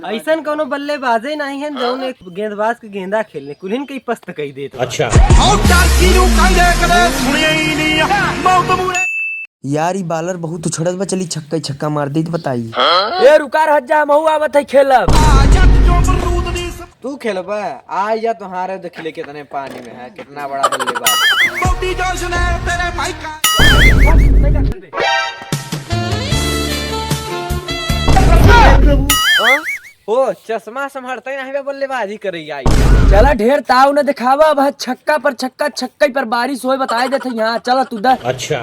ऐसन कोनो बल्लेबाजे नहीं है जौन एक गेंदबाज के गेंदा खेलने कुलिन के पस्त कही देत। अच्छा यार ई बालर बहुत उछड़त बा, चली छक्का छक्का मार दी बताई। ए रुका रह जा, महू आवत है खेलब। तू खेलब आज या तुम्हारे देखले कितने पानी में है, कितना बड़ा बल्लेबाज। ओ चश्मा संभरते नहीं बे बल्लेबाजी करे आई। चला ढेर ताव न दिखावा, अब छक्का पर छक्का, छक्के पर बारिश होए बताए देते यहाँ। चला तू दर। अच्छा